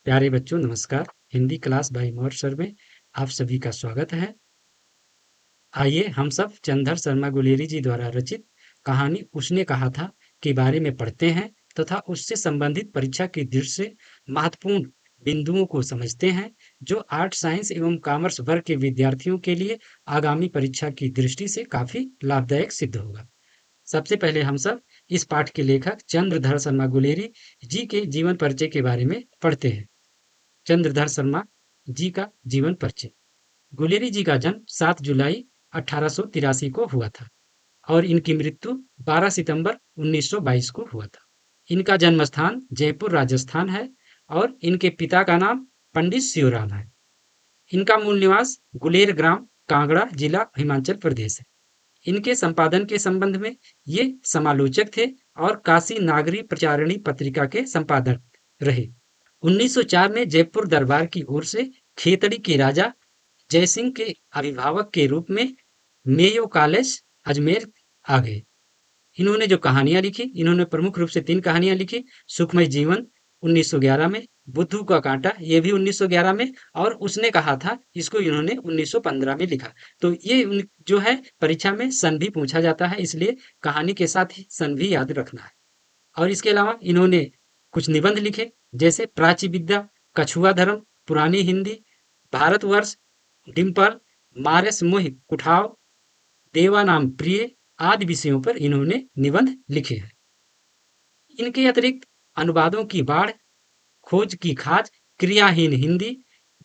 प्यारे बच्चों नमस्कार। Hindi class bye more sir में आप सभी का स्वागत है। आइए हम सब चंदर शर्मा गुलेरी जी द्वारा रचित कहानी उसने कहा था के बारे में पढ़ते हैं तथा उससे संबंधित परीक्षा की दृष्टि से महत्वपूर्ण बिंदुओं को समझते हैं जो आर्ट साइंस एवं कॉमर्स वर्ग के विद्यार्थियों के लिए आगामी परीक्षा की दृष्टि से काफी लाभदायक सिद्ध होगा। सबसे पहले हम सब इस पाठ के लेखक चंद्रधर शर्मा गुलेरी जी के जीवन परिचय के बारे में पढ़ते हैं। चंद्रधर शर्मा जी का जीवन परिचय। गुलेरी जी का जन्म 7 जुलाई 1883 को हुआ था और इनकी मृत्यु 12 सितंबर 1922 को हुआ था। इनका जन्म स्थान जयपुर राजस्थान है और इनके पिता का नाम पंडित शिवराम है। इनका मूल निवास गुलेर ग्राम कांगड़ा जिला हिमाचल प्रदेश है। इनके संपादन के संबंध में ये समालोचक थे और काशी नागरी प्रचारिणी पत्रिका के संपादक रहे। 1904 में जयपुर दरबार की ओर से खेतड़ी के राजा जयसिंह के अभिभावक के रूप में मेयो कॉलेज अजमेर आ गए। इन्होंने जो कहानियां लिखी, इन्होंने प्रमुख रूप से 3 कहानियां लिखी। सुखमय जीवन 1911 में, बुद्धू का कांटा ये भी 1911 में और उसने कहा था इसको इन्होंने 1915 में लिखा। तो ये जो है परीक्षा में सन भी पूछा जाता है, इसलिए कहानी के साथ ही सन भी याद रखना है। और इसके अलावा इन्होंने कुछ निबंध लिखे जैसे प्राची विद्या, कछुआ धर्म, पुरानी हिंदी, भारतवर्ष, डिम्पल, मारस मोह कुठाव, देवा नाम प्रिय आदि विषयों पर इन्होंने निबंध लिखे हैं। इनके अतिरिक्त अनुवादों की बाढ़, खोज की खाज, क्रियाहीन हिंदी,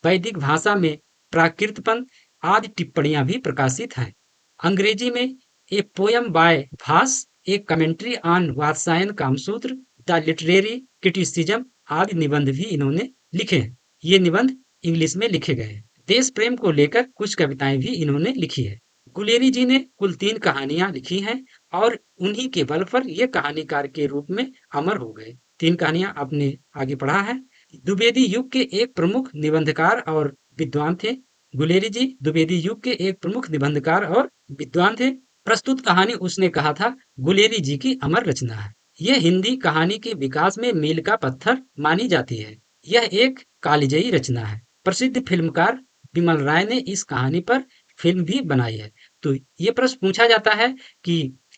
वैदिक भाषा में प्राकृतपन आदि टिप्पणियां भी प्रकाशित हैं। अंग्रेजी में ए पोयम बाय भास, एक commentary on Vatsyayan Kamasutra, the literary criticism आदि निबंध भी इन्होंने लिखे हैं। ये निबंध इंग्लिश में लिखे गए हैं। देश प्रेम को लेकर कुछ कविताएं भी इन्होंने लिखी है। गुलेरी जी ने कुल 3 कहानियां लिखी हैं और उन्हीं के बल पर ये कहानीकार के रूप में अमर हो गए। 3 कहानियां आपने आगे पढ़ा है। द्विवेदी युग के एक प्रमुख निबंधकार और विद्वान थे। गुलेरी जी द्विवेदी युग के एक प्रमुख निबंधकार और विद्वान थे। प्रस्तुत कहानी उसने कहा था गुलेरी जी की अमर रचना है। यह हिंदी कहानी के विकास में मील का पत्थर मानी जाती है। यह एक कालजयी रचना है। प्रसिद्ध फिल्मकार बिमल राय ने इस कहानी पर फिल्म भी बनाई है। तो ये प्रश्न पूछा जाता है कि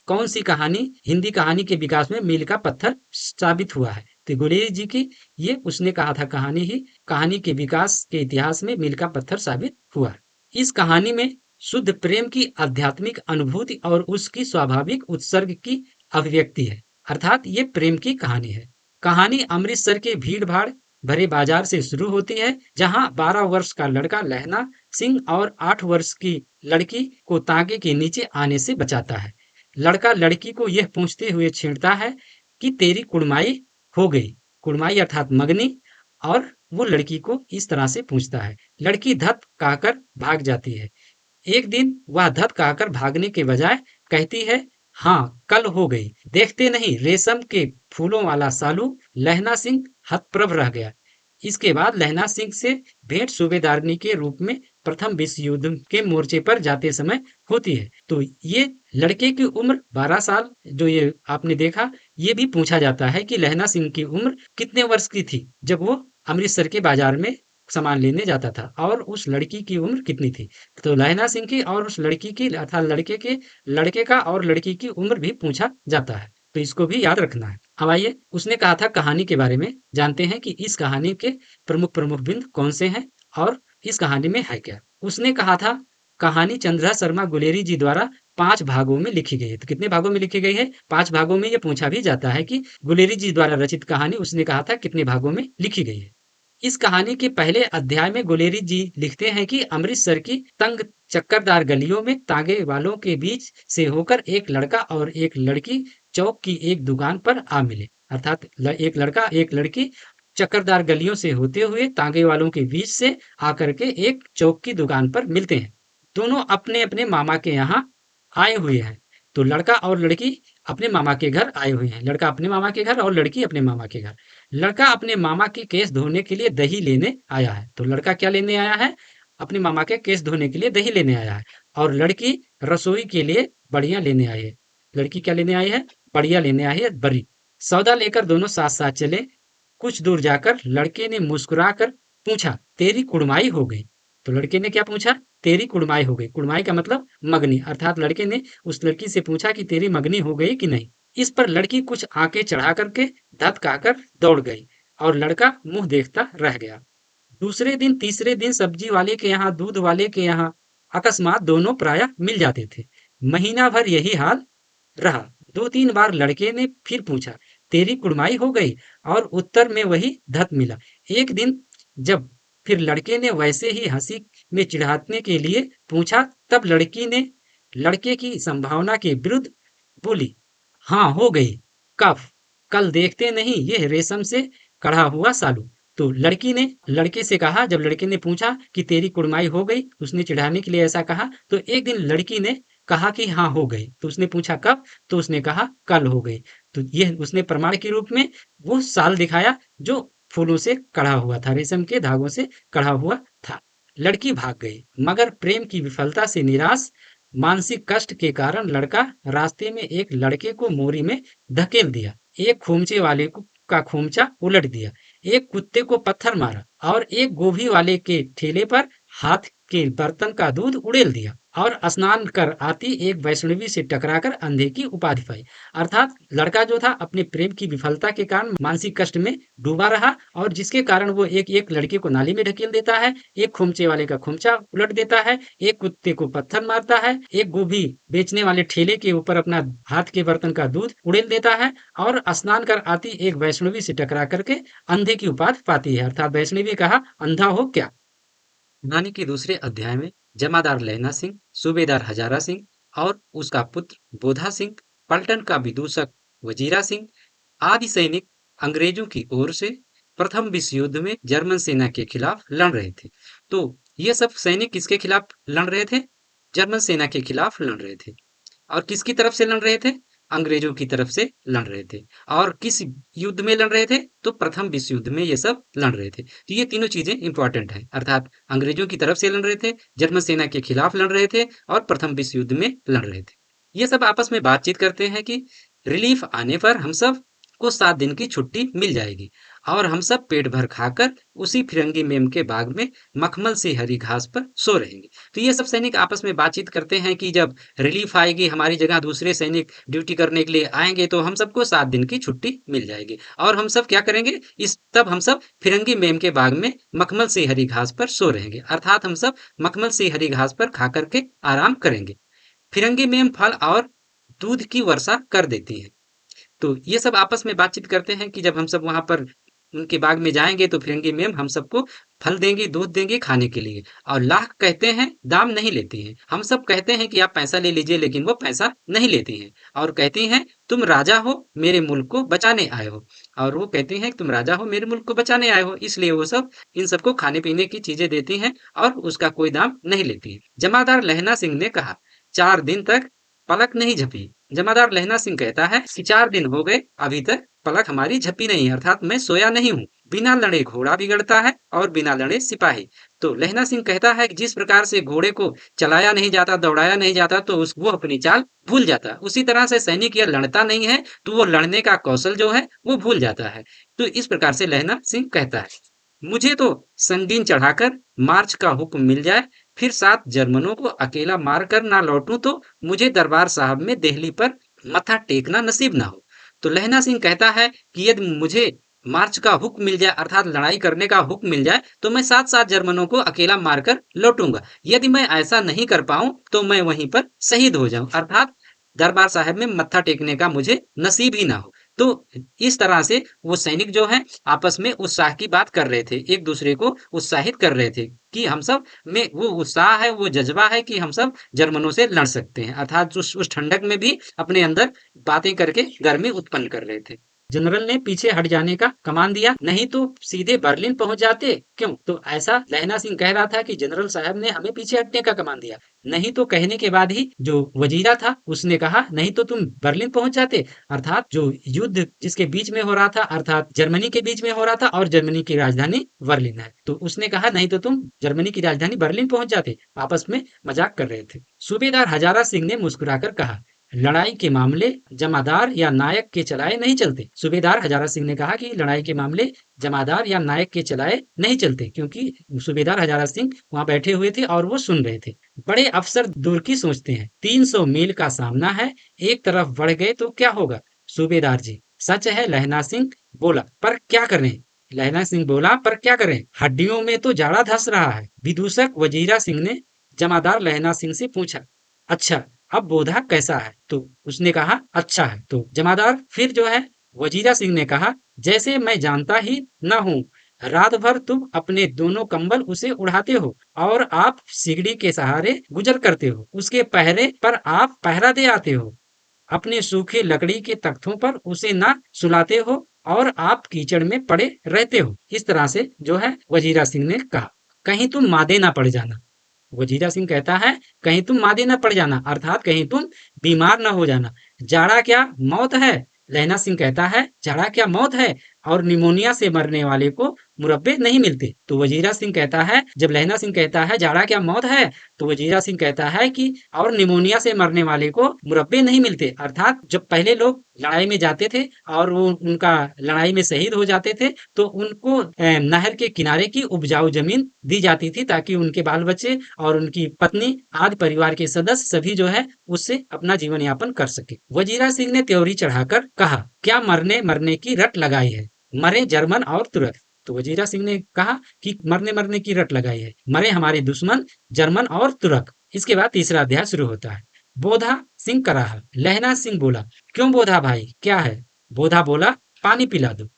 कौन सी कहानी हिंदी कहानी के विकास में मील का पत्थर साबित हुआ है। तो गुलेरी जी की ये उसने कहा था कहानी ही कहानी के विकास के इतिहास में मील का पत्थर साबित हुआ। इस कहानी में शुद्ध प्रेम की आध्यात्मिक अनुभूति और उसकी स्वाभाविक उत्सर्ग की अभिव्यक्ति है, अर्थात ये प्रेम की कहानी है। कहानी अमृतसर के भीड़ भाड़ भरे बाजार से शुरू होती है, जहां 12 वर्ष का लड़का लहना सिंह और 8 वर्ष की लड़की को तांगे के नीचे आने से बचाता है। लड़का लड़की को यह पूछते हुए छेड़ता है कि तेरी कुड़माई हो गई, कुड़माई अर्थात मगनी, और वो लड़की को इस तरह से पूछता है। लड़की धत कहकर भाग जाती है। एक दिन वह धत कहकर भागने के बजाय कहती है, हाँ कल हो गई। देखते नहीं रेशम के फूलों वाला सालू लहना सिंह हतप्रभ रह गया। इसके बाद लहना सिंह से भेंट सूबेदारनी के रूप में प्रथम विश्व युद्ध के मोर्चे पर जाते समय होती है। तो ये लड़के की उम्र 12 साल जो ये आपने देखा, ये भी पूछा जाता है कि लहना सिंह की उम्र कितने वर्ष की थी जब वो अमृतसर के बाजार में सामान लेने जाता था और उस लड़की की उम्र कितनी थी। तो लहना सिंह की और उस लड़की की अर्थात लड़के का और लड़की की उम्र भी पूछा जाता है। तो इसको भी याद रखना है। अब आइए उसने कहा था कहानी के बारे में जानते हैं कि इस कहानी के प्रमुख प्रमुख बिंदु कौन से हैं और इस कहानी में है क्या। उसने कहा था कहानी चंद्रा शर्मा गुलेरी जी द्वारा 5 भागों में लिखी गई है। तो कितने भागों में लिखी गई है? 5 भागों में। ये पूछा भी जाता है कि गुलेरी जी द्वारा रचित कहानी उसने कहा था कितने भागों में लिखी गई है। इस कहानी के पहले अध्याय में गुलेरी जी लिखते हैं कि अमृतसर की तंग चक्करदार गलियों में तांगे वालों के बीच से होकर एक लड़का और एक लड़की चौक की एक दुकान पर आ मिले, अर्थात एक लड़का एक लड़की चक्करदार गलियों से होते हुए तांगे वालों के बीच से आकर के एक चौक की दुकान पर मिलते हैं। दोनों अपने अपने मामा के यहाँ आए हुए हैं। तो लड़का और लड़की अपने मामा के घर आए हुए हैं। लड़का अपने मामा के घर और लड़की अपने मामा के घर। लड़का अपने मामा के केस धोने के लिए दही लेने आया है। तो लड़का क्या लेने आया है? अपने मामा के केस धोने के लिए दही लेने आया है। और लड़की रसोई के लिए बढ़िया लेने आई है। लड़की क्या लेने आई है? बढ़िया लेने आई है, बरी। सौदा लेकर दोनों साथ साथ चले। कुछ दूर जाकर लड़के ने मुस्कुराकर पूछा, तेरी कुड़माई हो गई। तो लड़के ने क्या पूछा? तेरी कुड़माई हो गई। कुड़माई का मतलब मगनी, अर्थात लड़के ने उस लड़की से पूछा कि तेरी मगनी हो गई कि नहीं। इस पर लड़की कुछ आंखें चढ़ा करके धत कहकर दौड़ गई और लड़का मुंह देखता रह गया। दूसरे दिन तीसरे दिन सब्जी वाले के यहाँ दूध वाले के यहाँ अकस्मात दोनों प्रायः मिल जाते थे। महीना भर यही हाल रहा। दो तीन बार लड़के ने फिर पूछा, तेरी कुड़माई हो गई? और उत्तर में वही धत मिला। एक दिन जब फिर लड़के ने वैसे ही हंसी में चिढ़ाने के लिए पूछा, तब लड़की ने लड़के की संभावना के विरुद्ध बोली, हाँ हो गई। कब? कल देखते नहीं ये रेशम से कढ़ा हुआ सालू। तो लड़की ने लड़के से कहा, जब लड़के ने पूछा कि तेरी कुड़माई हो गई, उसने चिढ़ाने के लिए ऐसा कहा। तो एक दिन लड़की ने कहा कि हाँ हो गई। तो उसने पूछा कब? तो उसने कहा कल हो गई। तो यह उसने प्रमाण के रूप में वो साल दिखाया जो फूलों से कढ़ा हुआ था, रेशम के धागों से कढ़ा हुआ था। लड़की भाग गई, मगर प्रेम की विफलता से निराश, मानसिक कष्ट के कारण लड़का रास्ते में एक लड़के को मोरी में धकेल दिया, एक खोमचे वाले का खोमचा उलट दिया, एक कुत्ते को पत्थर मारा और एक गोभी वाले के ठेले पर हाथ के बर्तन का दूध उड़ेल दिया और स्नान कर आती एक वैष्णवी से टकराकर अंधे की उपाधि पाई। अर्थात लड़का जो था अपने प्रेम की विफलता के कारण मानसिक कष्ट में डूबा रहा और जिसके कारण वो एक एक लड़के को नाली में ढकेल देता है, एक खोमचे वाले का खोमचा उलट देता है, एक कुत्ते को पत्थर मारता है, एक गोभी बेचने वाले ठेले के ऊपर अपना हाथ के बर्तन का दूध उड़ेल देता है और स्नान कर आती एक वैष्णवी से टकरा करके अंधे की उपाधि पाती है। अर्थात वैष्णवी कहा, अंधा हो क्या? कहानी के दूसरे अध्याय में जमादार लहना सिंह, सूबेदार हजारा सिंह और उसका पुत्र बोधा सिंह, पलटन का विदूषक वजीरा सिंह आदि सैनिक अंग्रेजों की ओर से प्रथम विश्व युद्ध में जर्मन सेना के खिलाफ लड़ रहे थे। तो ये सब सैनिक किसके खिलाफ लड़ रहे थे? जर्मन सेना के खिलाफ लड़ रहे थे। और किसकी तरफ से लड़ रहे थे? अंग्रेजों की तरफ से लड़ रहे थे। और किस युद्ध में लड़ रहे थे? तो प्रथम विश्व युद्ध में ये सब लड़ रहे थे। तो ये तीनों चीजें इंपॉर्टेंट हैं, अर्थात अंग्रेजों की तरफ से लड़ रहे थे, जर्मन सेना के खिलाफ लड़ रहे थे और प्रथम विश्व युद्ध में लड़ रहे थे। ये सब आपस में बातचीत करते हैं कि रिलीफ आने पर हम सब को 7 दिन की छुट्टी मिल जाएगी और हम सब पेट भर खाकर उसी फिरंगी मेम के बाग में मखमल से हरी घास पर सो रहेंगे। तो ये सब सैनिक आपस में बातचीत करते हैं कि जब रिलीफ आएगी, हमारी जगह दूसरे सैनिक ड्यूटी करने के लिए आएंगे तो हम सबको 7 दिन की छुट्टी मिल जाएगी और हम सब क्या करेंगे, इस तब हम सब फिरंगी मेम के बाग में मखमल से हरी घास पर सो रहेंगे, अर्थात हम सब मखमल से हरी घास पर खा करके आराम करेंगे। फिरंगी मेम फल और दूध की वर्षा कर देती है। तो ये सब आपस में बातचीत करते हैं कि जब हम सब वहां पर उनके बाग में जाएंगे तो फिरंगी मैम हम सबको फल देंगी, दूध देंगी खाने के लिए। और लाख कहते हैं, दाम नहीं लेती हैं। हम सब कहते हैं कि आप पैसा ले लीजिए, लेकिन वो पैसा नहीं लेती हैं और कहती हैं तुम राजा हो, मेरे मुल्क को बचाने आए हो। और वो कहती हैं तुम राजा हो, मेरे मुल्क को बचाने आए हो, इसलिए वो सब इन सबको खाने पीने की चीजें देती हैं और उसका कोई दाम नहीं लेती है। जमादार लहना सिंह ने कहा, 4 दिन तक पलक नहीं झपी। जमादार लहना सिंह कहता है कि 4 दिन हो गए, अभी तक पलक हमारी झपी नहीं है, अर्थात मैं सोया नहीं हूँ। बिना लड़े घोड़ा बिगड़ता है और बिना लड़े सिपाही। तो लहना सिंह कहता है कि जिस प्रकार से घोड़े को चलाया नहीं जाता, दौड़ाया नहीं जाता, तो वो अपनी चाल भूल जाता है। उसी तरह से सैनिक यह लड़ता नहीं है तो वो लड़ने का कौशल जो है वो भूल जाता है। तो इस प्रकार से लहना सिंह कहता है, मुझे तो संगीन चढ़ाकर मार्च का हुक्म मिल जाए, फिर 7 जर्मनों को अकेला मारकर ना लौटूं तो मुझे दरबार साहब में देहली पर मत्था टेकना नसीब ना हो। तो लहना सिंह कहता है कि यदि मुझे मार्च का हुक्म मिल जाए, अर्थात लड़ाई करने का हुक्म मिल जाए, तो मैं 7 जर्मनों को अकेला मारकर लौटूंगा। यदि मैं ऐसा नहीं कर पाऊं तो मैं वहीं पर शहीद हो जाऊं, अर्थात दरबार साहब में मत्था टेकने का मुझे नसीब ही ना हो। तो इस तरह से वो सैनिक जो है आपस में उत्साह की बात कर रहे थे, एक दूसरे को उत्साहित कर रहे थे कि हम सब में वो उत्साह है, वो जज्बा है कि हम सब जर्मनों से लड़ सकते हैं, अर्थात उस ठंडक में भी अपने अंदर बातें करके गर्मी उत्पन्न कर रहे थे। जनरल ने पीछे हट जाने का कमान दिया, नहीं तो सीधे बर्लिन पहुंच जाते। क्यों? तो ऐसा लहना सिंह कह रहा था कि जनरल साहब ने हमें पीछे हटने का कमान दिया। नहीं तो कहने के बाद ही जो वजीरा था उसने कहा, नहीं तो तुम बर्लिन पहुंच जाते, अर्थात जो युद्ध जिसके बीच में हो रहा था, अर्थात जर्मनी के बीच में हो रहा था और जर्मनी की राजधानी बर्लिन है। तो उसने कहा नहीं तो तुम जर्मनी की राजधानी बर्लिन पहुंच जाते। आपस में मजाक कर रहे थे। सूबेदार हजारा सिंह ने मुस्कुराकर कहा, लड़ाई के मामले जमादार या नायक के चलाए नहीं चलते। सूबेदार हजारा सिंह ने कहा कि लड़ाई के मामले जमादार या नायक के चलाए नहीं चलते, क्योंकि सूबेदार हजारा सिंह वहां बैठे हुए थे और वो सुन रहे थे। बड़े अफसर दूर की सोचते हैं, 300 मील का सामना है, एक तरफ बढ़ गए तो क्या होगा। सूबेदार जी, सच है, लहना सिंह बोला, पर क्या करें। लहना सिंह बोला, पर क्या करें, हड्डियों में तो जाड़ा धस रहा है। विदूषक वजीरा सिंह ने जमादार लहना सिंह से पूछा, अच्छा अब बोधा कैसा है। तो उसने कहा, अच्छा है। तो जमादार फिर जो है वजीरा सिंह ने कहा, जैसे मैं जानता ही न हूँ, रात भर तुम अपने दोनों कंबल उसे उड़ाते हो और आप सिगड़ी के सहारे गुजर करते हो, उसके पहरे पर आप पहरा दे आते हो, अपने सूखे लकड़ी के तख्तों पर उसे ना सुलाते हो और आप कीचड़ में पड़े रहते हो। इस तरह से जो है वजीरा सिंह ने कहा, कहीं तुम मादे ना पड़ जाना। वजीरा सिंह कहता है, कहीं तुम मादे न पड़ जाना, अर्थात कहीं तुम बीमार न हो जाना। जाड़ा क्या मौत है। लहना सिंह कहता है, जाड़ा क्या मौत है, और निमोनिया से मरने वाले को मुरब्बे नहीं मिलते। तो वजीरा सिंह कहता है, जब लहना सिंह कहता है जाड़ा क्या मौत है, तो वजीरा सिंह कहता है कि और निमोनिया से मरने वाले को मुरब्बे नहीं मिलते, अर्थात जब पहले लोग लड़ाई में जाते थे और वो उनका लड़ाई में शहीद हो जाते थे, तो उनको नहर के किनारे की उपजाऊ जमीन दी जाती थी, ताकि उनके बाल बच्चे और उनकी पत्नी आदि परिवार के सदस्य सभी जो है उससे अपना जीवन यापन कर सके। वजीरा सिंह ने त्योरी चढ़ाकर कहा, क्या मरने मरने की रट लगाई है, मरे जर्मन और तुरक। तो वजीरा सिंह ने कहा कि मरने मरने की रट लगाई है, मरे हमारे दुश्मन जर्मन और तुरक। इसके बाद तीसरा अध्याय शुरू होता है। बोधा सिंह कराहा। लहना सिंह बोला, क्यों बोधा भाई, क्या है। बोधा बोला, पानी पिला दो।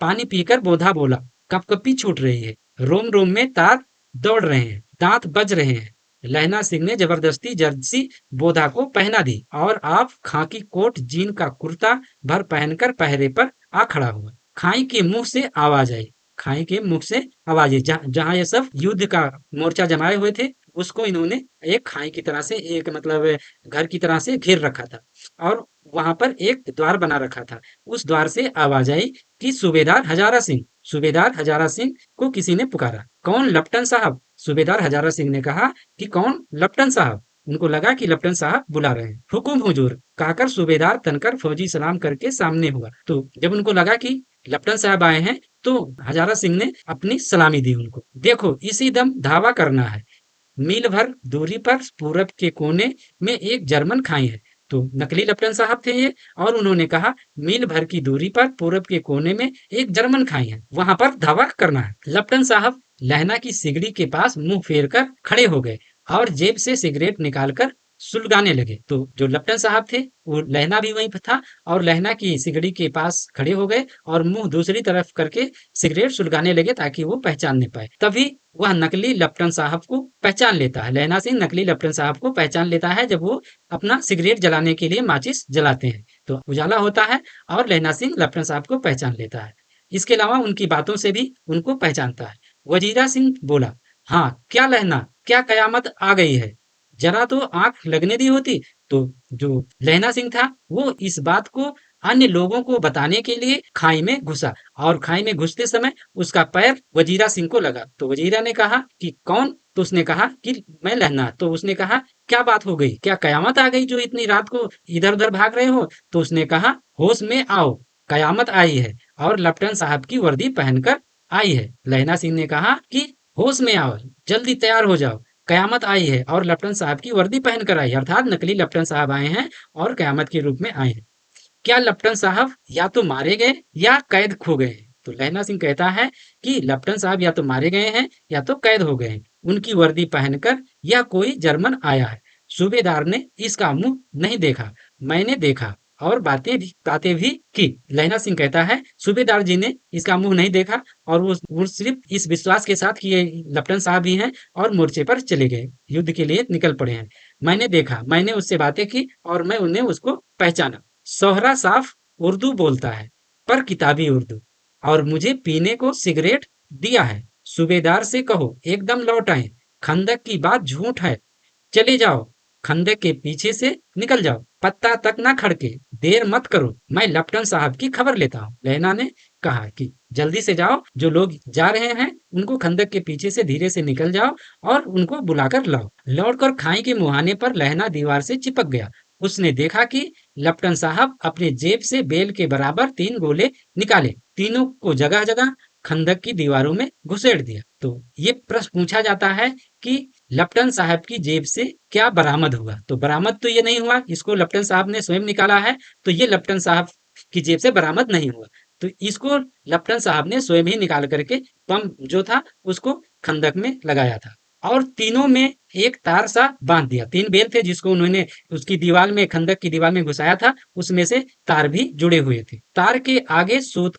पानी पीकर बोधा बोला, कपकपी छूट रही है, रोम रोम में तार दौड़ रहे हैं, दांत बज रहे हैं। लहना सिंह ने जबरदस्ती जर्सी बोधा को पहना दी और आप खाकी कोट जीन का कुर्ता भर पहनकर पहरे पर आ खड़ा हुआ। खाई के मुंह से आवाज आई। खाई के मुख से आवाज आई, जहां ये सब युद्ध का मोर्चा जमाए हुए थे, उसको इन्होंने एक खाई की तरह से, एक मतलब घर की तरह से घेर रखा था और वहां पर एक द्वार बना रखा था। उस द्वार से आवाज आई कि सूबेदार हजारा सिंह। सूबेदार हजारा सिंह को किसी ने पुकारा। कौन, लप्टन साहब। सूबेदार हजारा सिंह ने कहा कि कौन, लप्टन साहब। उनको लगा कि लप्टन साहब बुला रहे हैं। हुकुम हुजूर कहकर सूबेदार तनकर फौजी सलाम करके सामने हुआ। तो जब उनको लगा कि लप्टन साहब आए हैं, तो हजारा सिंह ने अपनी सलामी दी उनको। देखो, इसी दम धावा करना है। मील भर दूरी पर पूरब के कोने में एक जर्मन खाई है। तो नकली लप्टन साहब थे ये, और उन्होंने कहा मील भर की दूरी पर पूरब के कोने में एक जर्मन खाई है, वहां पर धावा करना है। लप्टन साहब लहना की सिगड़ी के पास मुंह फेर कर खड़े हो गए और जेब से सिगरेट निकालकर सुलगाने लगे। तो जो लप्टन साहब थे, वो लहना भी वहीं पर था और लहना की सिगड़ी के पास खड़े हो गए और मुंह दूसरी तरफ करके सिगरेट सुलगाने लगे, ताकि वो पहचान नहीं पाए। तभी वह नकली लप्टन साहब को पहचान लेता है। लहना सिंह नकली लप्टन साहब को पहचान लेता है जब वो अपना सिगरेट जलाने के लिए माचिस जलाते हैं, तो उजाला होता है और लहना सिंह लप्टन साहब को पहचान लेता है। इसके अलावा उनकी बातों से भी उनको पहचानता है। वजीरा सिंह बोला, हाँ क्या लहना, क्या कयामत आ गई है, जरा तो आंख लगने दी होती। तो जो लहना सिंह था, वो इस बात को अन्य लोगों को बताने के लिए खाई में घुसा और खाई में घुसते समय उसका पैर वजीरा सिंह को लगा। तो वजीरा ने कहा कि कौन। तो उसने कहा कि मैं लहना। तो उसने कहा, क्या बात हो गई, क्या कयामत आ गई जो इतनी रात को इधर उधर भाग रहे हो। तो उसने कहा, होश में आओ, कयामत आई है और लप्टन साहब की वर्दी पहनकर आई है। लहना सिंह ने कहा कि होश में आओ, जल्दी तैयार हो जाओ, कयामत आई है और लप्टन साहब की वर्दी पहनकर आई, अर्थात नकली लप्टन साहब आए हैं और कयामत के रूप में आए हैं। क्या लप्टन साहब या तो मारे गए या कैद खो गए हैं। तो लहना सिंह कहता है कि लप्टन साहब या तो मारे गए हैं या तो कैद हो गए हैं, उनकी वर्दी पहनकर यह कोई जर्मन आया है। सूबेदार ने इसका मुंह नहीं देखा, मैंने देखा और बातें भी की। लहना सिंह कहता है, सूबेदार जी ने इसका मुंह नहीं देखा और वो सिर्फ इस विश्वास के साथ कि ये लप्टन साहब ही हैं और मोर्चे पर चले गए, युद्ध के लिए निकल पड़े हैं। मैंने देखा, मैंने उससे बातें की और मैं उन्हें उसको पहचाना। सोहरा साफ उर्दू बोलता है, पर किताबी उर्दू, और मुझे पीने को सिगरेट दिया है। सूबेदार से कहो एकदम लौट आए, खंदक की बात झूठ है, चले जाओ, खंदक के पीछे से निकल जाओ, पत्ता तक ना खड़के, देर मत करो, मैं लप्टन साहब की खबर लेता हूँ। लहना ने कहा कि जल्दी से जाओ, जो लोग जा रहे हैं उनको खंदक के पीछे से धीरे से निकल जाओ और उनको बुलाकर लाओ। लौटकर खाई के मुहाने पर लहना दीवार से चिपक गया। उसने देखा कि लेफ्टिनेंट साहब अपने जेब से बेल के बराबर 3 गोले निकाले, तीनों को जगह जगह खंदक की दीवारों में घुसेड़ दिया। तो ये प्रश्न पूछा जाता है कि लेफ्टिनेंट साहब की जेब से क्या बरामद हुआ। तो बरामद तो ये नहीं हुआ, इसको लेफ्टिनेंट साहब ने स्वयं निकाला है, तो ये लेफ्टिनेंट साहब की जेब से बरामद नहीं हुआ। तो इसको लेफ्टिनेंट साहब ने स्वयं ही निकाल करके बम जो था उसको खंदक में लगाया था। और तीनों में एक तार सा बांध दिया, 3 बेल थे जिसको उन्होंने उसकी दीवार में, खंदक की दीवार में घुसाया था, उसमें से तार भी जुड़े हुए थे। तार के आगे सूत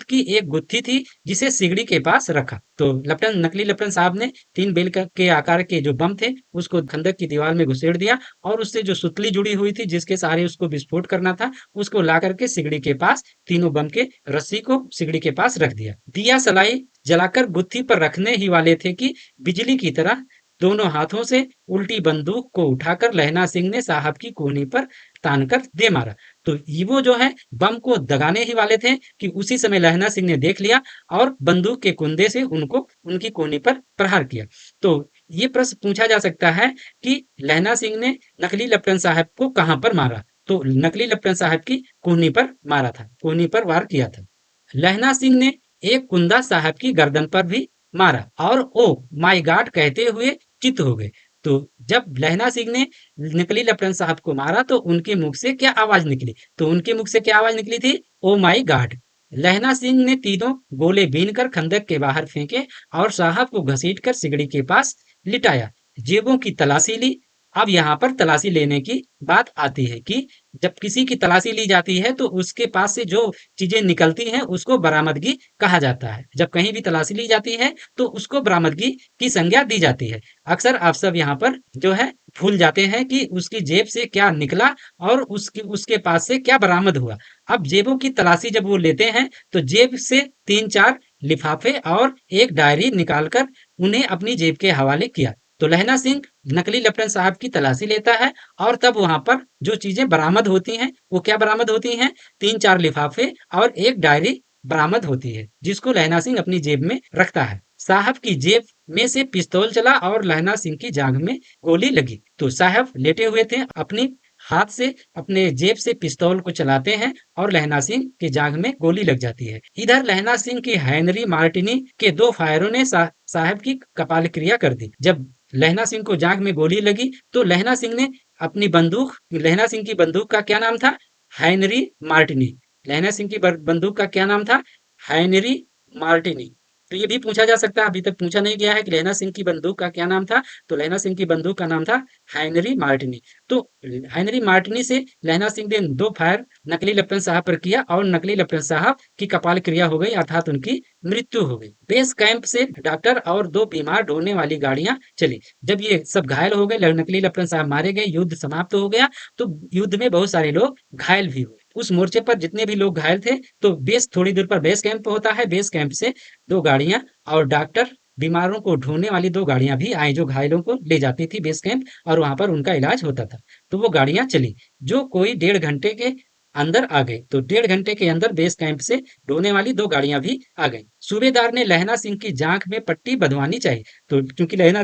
की एक गुत्थी थी जिसे सिगड़ी के पास रखा। तो नकली लेफ्टिनेंट साहब ने 3 बेल के आकार के जो बम थे उसको खंदक की दीवार में घुसेड़ दिया और उससे जो सुतली जुड़ी हुई थी जिसके सहारे उसको विस्फोट करना था, उसको ला करके सिगड़ी के पास, तीनों बम के रस्सी को सिगड़ी के पास रख दिया। दिया सलाई जलाकर गुत्थी पर रखने ही वाले थे कि बिजली की तरह दोनों हाथों से उल्टी बंदूक को उठाकर लहना सिंह ने साहब की कोहनी पर तानकर दे मारा। तो वो जो है बम को दगाने ही वाले थे कि उसी समय लहना सिंह ने देख लिया और बंदूक के कुंदे से उनको उनकी कोहनी पर प्रहार किया। तो ये प्रश्न पूछा जा सकता है कि लहना सिंह ने नकली लेफ्टिनेंट साहब को कहां पर मारा। तो नकली लेफ्टिनेंट साहब की कोहनी पर मारा था, कोहनी पर वार किया था। लहना सिंह ने एक कुंदा साहब की गर्दन पर भी मारा और ओ माय गॉड कहते हुए चित हो गए। तो जब लहना सिंह ने नकली लेफ्टिनेंट साहब को मारा तो उनके मुख से क्या आवाज निकली। तो उनके मुख से क्या आवाज निकली थी, ओ माय गॉड। लहना सिंह ने तीनों गोले बीनकर खंदक के बाहर फेंके और साहब को घसीटकर सिगड़ी के पास लिटाया, जेबों की तलाशी ली। अब यहाँ पर तलाशी लेने की बात आती है कि जब किसी की तलाशी ली जाती है तो उसके पास से जो चीजें निकलती हैं उसको बरामदगी कहा जाता है। जब कहीं भी तलाशी ली जाती है तो उसको बरामदगी की संज्ञा दी जाती है। अक्सर आप सब यहाँ पर जो है भूल जाते हैं कि उसकी जेब से क्या निकला और उसके पास से क्या बरामद हुआ। अब जेबों की तलाशी जब वो लेते हैं तो जेब से 3-4 लिफाफे और एक डायरी निकालकर उन्हें अपनी जेब के हवाले किया। तो लहना सिंह नकली लेफ्टिनेंट साहब की तलाशी लेता है और तब वहां पर जो चीजें बरामद होती हैं वो क्या बरामद होती हैं, 3-4 लिफाफे और एक डायरी बरामद होती है जिसको लहना सिंह अपनी जेब में रखता है। साहब की जेब में से पिस्तौल चला और लहना सिंह की जांघ में गोली लगी। तो साहब लेटे हुए थे, अपनी हाथ से अपने जेब से पिस्तौल को चलाते हैं और लहना सिंह की जांघ में गोली लग जाती है। इधर लहना सिंह की हेनरी मार्टिनी के 2 फायरों ने साहब की कपाल क्रिया कर दी। जब लहना सिंह को जांघ में गोली लगी तो लहना सिंह ने अपनी बंदूक, लहना सिंह की बंदूक का क्या नाम था, हेनरी मार्टिनी। लहना सिंह की बंदूक का क्या नाम था, हेनरी मार्टिनी। तो ये भी पूछा जा सकता है, अभी तक पूछा नहीं गया है कि लहना सिंह की बंदूक का क्या नाम था। तो लहना सिंह की बंदूक का नाम था हेनरी मार्टिनी। तो हेनरी मार्टिनी से लहना सिंह ने 2 फायर नकली लेफ्टिनेंट साहब पर किया और नकली लेफ्टिनेंट साहब की कपाल क्रिया हो गई, अर्थात उनकी मृत्यु हो गई। बेस कैंप से डॉक्टर और 2 बीमार ढोने वाली गाड़ियां चली। जब ये सब घायल हो गए, नकली लेफ्टिनेंट साहब मारे गए, युद्ध समाप्त हो गया, तो युद्ध में बहुत सारे लोग घायल भी हुए। उस मोर्चे पर जितने भी लोग घायल थे, तो बेस थोड़ी दूर पर बेस कैंप होता है, बेस कैंप से 2 गाड़ियां और डॉक्टर, बीमारों को ढोने वाली 2 गाड़ियां भी आई जो घायलों को ले जाती थी बेस कैंप और वहां पर उनका इलाज होता था। तो वो गाड़ियां चली जो कोई 1.5 घंटे के अंदर आ गई। तो 1.5 घंटे के अंदर बेस कैंप से ढोने वाली 2 गाड़ियां भी आ गई। सूबेदार ने लहना सिंह की जांघ में पट्टी बंधवानी चाहिए। तो क्योंकि लहना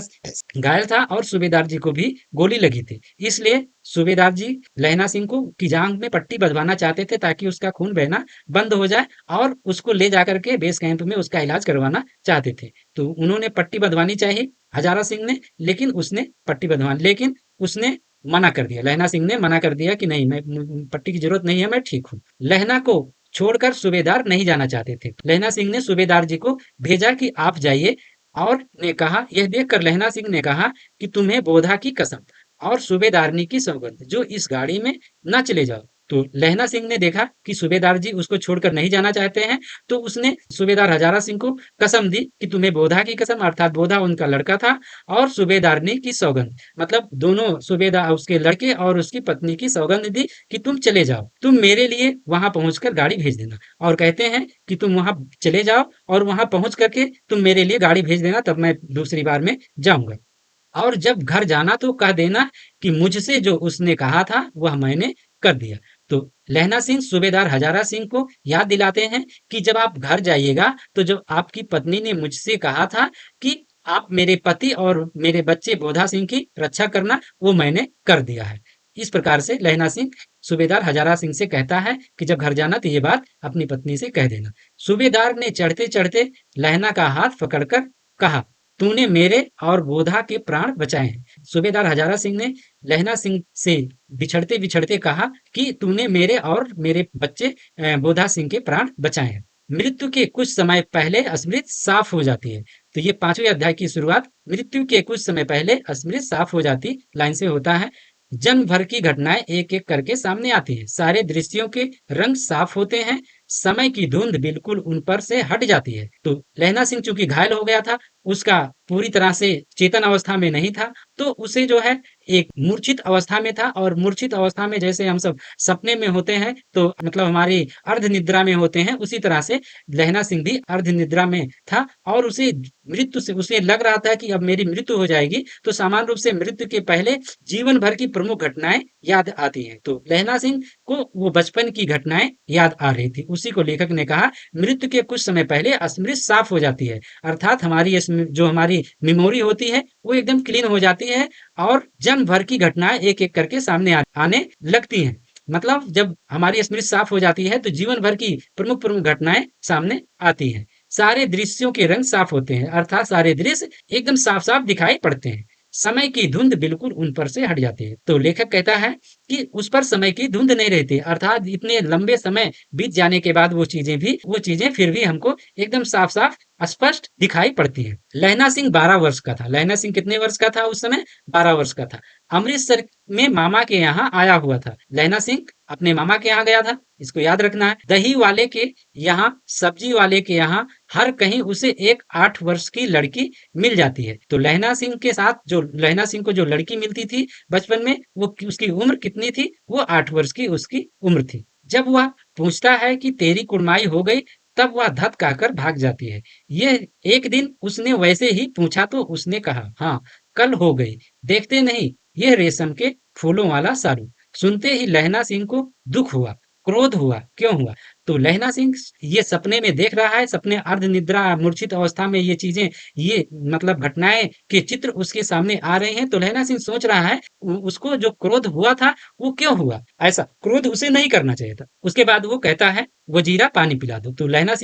घायल था और सूबेदार जी को भी गोली लगी थी, इसलिए सूबेदार जी लहना सिंह को की जांघ में पट्टी बंधवाना चाहते थे ताकि उसका खून बहना बंद हो जाए और उसको ले जाकर के बेस कैंप में उसका इलाज करवाना चाहते थे। तो उन्होंने पट्टी बंधवानी चाहिए हजारा सिंह ने, लेकिन उसने पट्टी बंधवानी, लेकिन उसने मना कर दिया। लहना सिंह ने मना कर दिया कि नहीं, मैं पट्टी की जरूरत नहीं है, मैं ठीक हूँ। लहना को छोड़कर सूबेदार नहीं जाना चाहते थे। लहना सिंह ने सूबेदार जी को भेजा कि आप जाइए और ने कहा, यह देखकर लहना सिंह ने कहा कि तुम्हें बोधा की कसम और सूबेदारनी की सौगंध जो इस गाड़ी में न चले जाओ। तो लहना सिंह ने देखा कि सूबेदार जी उसको छोड़कर नहीं जाना चाहते हैं, तो उसने सूबेदार हजारा सिंह को कसम दी कि तुम्हें बोधा की कसम, अर्थात बोधा उनका लड़का था, और सूबेदारनी की सौगंध, मतलब दोनों सूबेदार, उसके लड़के और उसकी पत्नी की सौगंध दी कि तुम चले जाओ, तुम मेरे लिए वहां पहुंचकर गाड़ी भेज देना। और कहते हैं कि तुम वहां चले जाओ और वहां पहुंच करके तुम मेरे लिए गाड़ी भेज देना, तब मैं दूसरी बार में जाऊंगा। और जब घर जाना तो कह देना कि मुझसे जो उसने कहा था वह मैंने कर दिया। तो लहना सिंह सूबेदार हजारा सिंह को याद दिलाते हैं कि जब आप घर जाइएगा तो जब आपकी पत्नी ने मुझसे कहा था कि आप मेरे पति और मेरे बच्चे बोधा सिंह की रक्षा करना, वो मैंने कर दिया है। इस प्रकार से लहना सिंह सूबेदार हजारा सिंह से कहता है कि जब घर जाना तो ये बात अपनी पत्नी से कह देना। सूबेदार ने चढ़ते चढ़ते लहना का हाथ पकड़कर कहा, तूने मेरे और बोधा के प्राण बचाए हैं। सूबेदार हजारा सिंह ने लहना सिंह से बिछड़ते बिछड़ते कहा कि तूने मेरे और मेरे बच्चे बोधा सिंह के प्राण बचाए हैं। मृत्यु के कुछ समय पहले स्मृति साफ हो जाती है। तो ये 5वें अध्याय की शुरुआत मृत्यु के कुछ समय पहले स्मृति साफ हो जाती लाइन से होता है। जन्म भर की घटनाएं एक एक करके सामने आती हैं, सारे दृश्यों के रंग साफ होते हैं, समय की धुंध बिल्कुल उन पर से हट जाती है। तो लहना सिंह चूंकि घायल हो गया था, उसका पूरी तरह से चेतन अवस्था में नहीं था, तो उसे जो है एक मूर्छित अवस्था में था। और मूर्छित अवस्था में जैसे हम सब सपने में होते हैं, तो मतलब हमारी अर्ध निद्रा में होते हैं, उसी तरह से लहना सिंह भी अर्ध निद्रा में था। और उसे मृत्यु से उसे लग रहा था कि अब मेरी मृत्यु हो जाएगी। तो सामान्य रूप से मृत्यु के पहले जीवन भर की प्रमुख घटनाएं याद आती हैं। तो लहना सिंह को वो बचपन की घटनाएं याद आ रही थी। उसी को लेखक ने कहा, मृत्यु के कुछ समय पहले स्मृति साफ हो जाती है, अर्थात हमारी जो हमारी मेमोरी होती है वो एकदम क्लीन हो जाती है और जन्म भर की घटनाएं एक एक करके सामने आने लगती हैं। मतलब जब हमारी स्मृति साफ हो जाती है तो जीवन भर की प्रमुख प्रमुख घटनाएं सामने आती हैं। सारे दृश्यों के रंग साफ होते हैं, अर्थात सारे दृश्य एकदम साफ साफ दिखाई पड़ते हैं, समय की धुंध बिल्कुल उन पर से हट जाती है। तो लेखक कहता है कि उस पर समय की धुंध नहीं रहती, अर्थात इतने लंबे समय बीत जाने के बाद वो चीजें फिर भी हमको एकदम साफ साफ स्पष्ट दिखाई पड़ती है। लहना सिंह 12 वर्ष का था। लहना सिंह कितने वर्ष का था उस समय? 12 वर्ष का था। अमृतसर में मामा के यहाँ आया हुआ था। लहना सिंह अपने मामा के यहाँ गया था, इसको याद रखना है। दही वाले के यहाँ, सब्जी वाले के यहाँ, हर कहीं उसे एक 8 वर्ष की लड़की मिल जाती है। तो लहना सिंह के साथ जो लहना सिंह को जो लड़की मिलती थी बचपन में, वो उसकी उम्र कितनी थी? वो 8 वर्ष की उसकी उम्र थी। जब वह पूछता है कि तेरी कुड़माई हो गई, तब वह धत कहकर भाग जाती है। ये एक दिन उसने वैसे ही पूछा तो उसने कहा, हाँ कल हो गई। देखते नहीं, यह रेशम के फूलों वाला सारू। सुनते ही लहना सिंह को दुख हुआ, क्रोध हुआ। क्यों हुआ? तो लहना सिंह ये सपने में देख रहा है, सपने अर्ध निद्रा मूर्छित अवस्था में ये चीजें, ये मतलब घटनाएं के चित्र उसके सामने आ रहे हैं। तो लहना सिंह सोच रहा है उसको जो क्रोध हुआ था वो क्यों हुआ, ऐसा क्रोध उसे नहीं करना चाहिए था। उसके बाद वो कहता है, वजीरा पानी पिला दो। तो लहना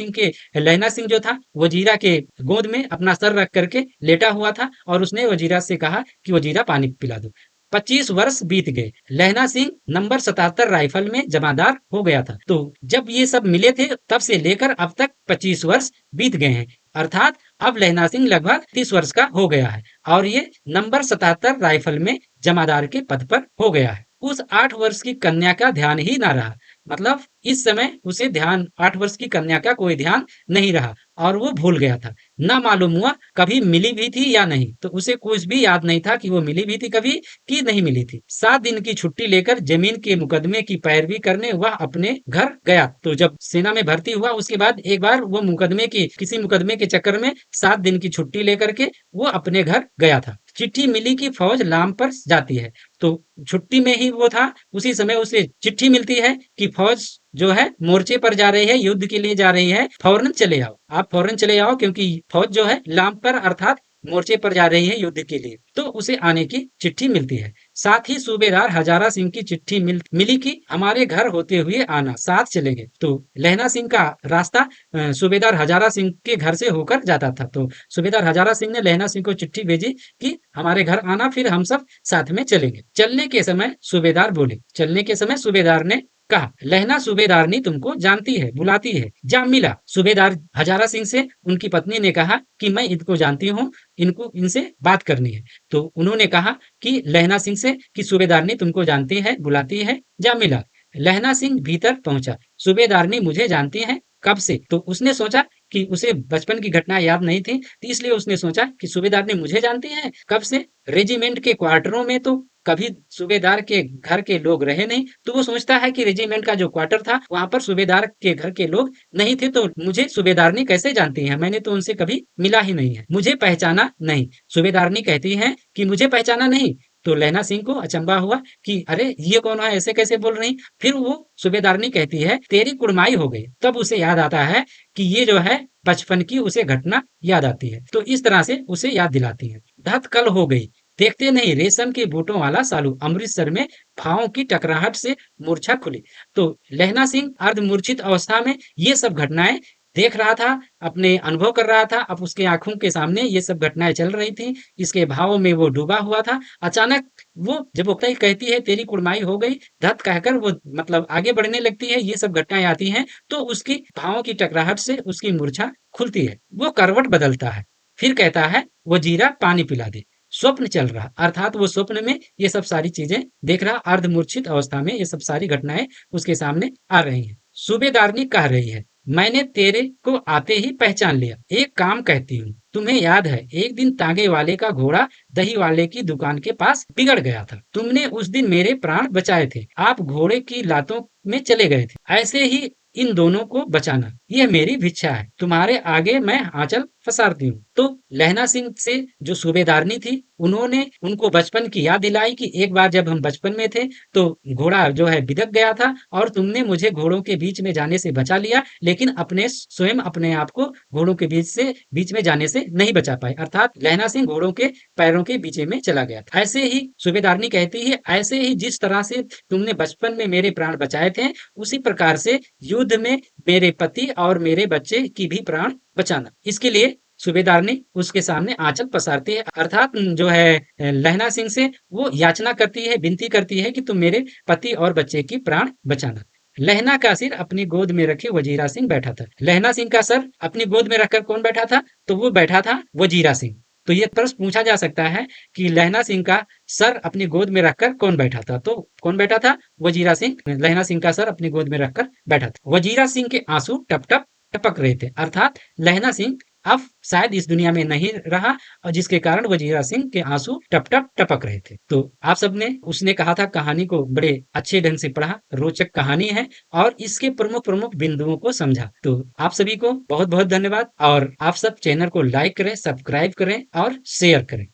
सिंह जो था वजीरा के गोद में अपना सर रख करके लेटा हुआ था और उसने वजीरा से कहा कि वजीरा पानी पिला दो। 25 वर्ष बीत गए। लहना सिंह नंबर 77 राइफल में जमादार हो गया था। तो जब ये सब मिले थे तब से लेकर अब तक 25 वर्ष बीत गए हैं, अर्थात अब लहना सिंह लगभग 30 वर्ष का हो गया है और ये नंबर 77 राइफल में जमादार के पद पर हो गया है। उस 8 वर्ष की कन्या का ध्यान ही ना रहा, मतलब इस समय उसे ध्यान 8 वर्ष की कन्या का कोई ध्यान नहीं रहा और वो भूल गया था। ना मालूम हुआ कभी मिली भी थी या नहीं, तो उसे कुछ भी याद नहीं था कि वो मिली भी थी कभी कि नहीं मिली थी। 7 दिन की छुट्टी लेकर जमीन के मुकदमे की पैरवी करने वह अपने घर गया। तो जब सेना में भर्ती हुआ उसके बाद एक बार वो किसी मुकदमे के चक्कर में 7 दिन की छुट्टी लेकर के वो अपने घर गया था। चिट्ठी मिली कि फौज लाम पर जाती है। तो छुट्टी में ही वो था, उसी समय उसे चिट्ठी मिलती है कि फौज जो है मोर्चे पर जा रही है, युद्ध के लिए जा रही है, फौरन चले आओ, आप फौरन चले आओ, क्योंकि फौज जो है लाम पर अर्थात मोर्चे पर जा रही है युद्ध के लिए। तो उसे आने की चिट्ठी मिलती है। साथ ही सूबेदार हजारा सिंह की चिट्ठी मिली कि हमारे घर होते हुए आना, साथ चलेंगे। तो लहना सिंह का रास्ता सूबेदार हजारा सिंह के घर से होकर जाता था। तो सूबेदार हजारा सिंह ने लहना सिंह को चिट्ठी भेजी कि हमारे घर आना, फिर हम सब साथ में चलेंगे। चलने के समय सूबेदार ने कहा, लहना सूबेदारनी तुमको जानती है, बुलाती है, जा मिला। सूबेदार हजारा सिंह से उनकी पत्नी ने कहा कि मैं इनको जानती हूँ, इनसे बात करनी है। तो उन्होंने कहा कि लहना सिंह से कि सूबेदारनी तुमको जानती है, बुलाती है, जा मिला। लहना सिंह भीतर पहुंचा। सूबेदारनी मुझे जानती है, कब से? तो उसने सोचा कि उसे बचपन की घटना याद नहीं थी, तो इसलिए उसने सोचा कि सूबेदारनी मुझे जानती है, कब से? रेजिमेंट के क्वार्टरों में तो कभी सूबेदार के घर के लोग रहे नहीं, तो वो सोचता है कि रेजिमेंट का जो क्वार्टर था वहां पर सूबेदार के घर के लोग नहीं थे, तो मुझे सूबेदारनी कैसे जानती है? मैंने तो उनसे कभी मिला ही नहीं है, मुझे पहचाना नहीं। सूबेदारनी कहती है कि मुझे पहचाना नहीं। तो लहना सिंह को अचंबा हुआ कि अरे ये कौन है, ऐसे कैसे बोल रही? फिर वो सूबेदारनी कहती है तेरी कुड़माई हो गई। तब उसे याद आता है कि ये जो है बचपन की उसे घटना याद आती है, तो इस तरह से उसे याद दिलाती है। धत कल हो गई, देखते नहीं रेशम के बूटों वाला सालू, अमृतसर में भावों की टकराहट से मूर्छा खुली। तो लहना सिंह अर्धमूर्छित अवस्था में ये सब घटनाएं देख रहा था, अपने अनुभव कर रहा था। अब उसके आंखों के सामने ये सब घटनाएं चल रही थी, इसके भावों में वो डूबा हुआ था। अचानक वो जब वो कहती है तेरी कुड़माई हो गई, धत कहकर वो मतलब आगे बढ़ने लगती है, ये सब घटनाएं आती हैं, तो उसकी भावों की टकराहट से उसकी मूर्छा खुलती है। वो करवट बदलता है, फिर कहता है वो जीरा पानी पिला दे। स्वप्न चल रहा, अर्थात वो स्वप्न में ये सब सारी चीजें देख रहा, अर्धमूर्छित अवस्था में ये सब सारी घटनाएं उसके सामने आ रही हैं। सूबेदारनी कह रही है, मैंने तेरे को आते ही पहचान लिया। एक काम कहती हूँ, तुम्हें याद है एक दिन तांगे वाले का घोड़ा दही वाले की दुकान के पास बिगड़ गया था। तुमने उस दिन मेरे प्राण बचाए थे। आप घोड़े की लातों में चले गए थे। ऐसे ही इन दोनों को बचाना, यह मेरी भिक्षा है। तुम्हारे आगे मैं आंचल पसारती हूँ। तो लहना सिंह से जो सूबेदारनी थी, उन्होंने उनको बचपन की याद दिलाई कि एक बार जब हम बचपन में थे तो घोड़ा जो है बिदक गया था और तुमने मुझे घोड़ों के बीच में जाने से बचा लिया, लेकिन अपने स्वयं अपने आप को घोड़ों के बीच में जाने से नहीं बचा पाए। अर्थात लहना सिंह घोड़ों के पैरों के बीच में चला गया था। ऐसे ही सूबेदारनी कहती है, ऐसे ही जिस तरह से तुमने बचपन में मेरे प्राण बचाए थे, उसी प्रकार से युद्ध में मेरे पति और मेरे बच्चे की भी प्राण बचाना। इसके लिए सूबेदारनी उसके सामने आंचल पसारती है, अर्थात जो है लहना सिंह से वो याचना करती है, विनती करती है कि तुम मेरे पति और बच्चे की प्राण बचाना। लहना का सिर अपनी गोद में रखे वजीरा सिंह बैठा था। लहना सिंह का सर अपनी गोद में रखकर कौन बैठा था? तो वो बैठा था वजीरा सिंह। तो ये प्रश्न पूछा जा सकता है कि लहना सिंह का सर अपनी गोद में रखकर कौन बैठा था? तो कौन बैठा था? वजीरा सिंह। लहना सिंह का सर अपनी गोद में रखकर बैठा था। वजीरा सिंह के आंसू टप टप टपक रहे थे, अर्थात लहना सिंह अब शायद इस दुनिया में नहीं रहा, और जिसके कारण वजीरा सिंह के आंसू टप टप टपक रहे थे। तो आप सबने उसने कहा था कहानी को बड़े अच्छे ढंग से पढ़ा, रोचक कहानी है और इसके प्रमुख प्रमुख बिंदुओं को समझा। तो आप सभी को बहुत बहुत धन्यवाद, और आप सब चैनल को लाइक करें, सब्सक्राइब करें और शेयर करें।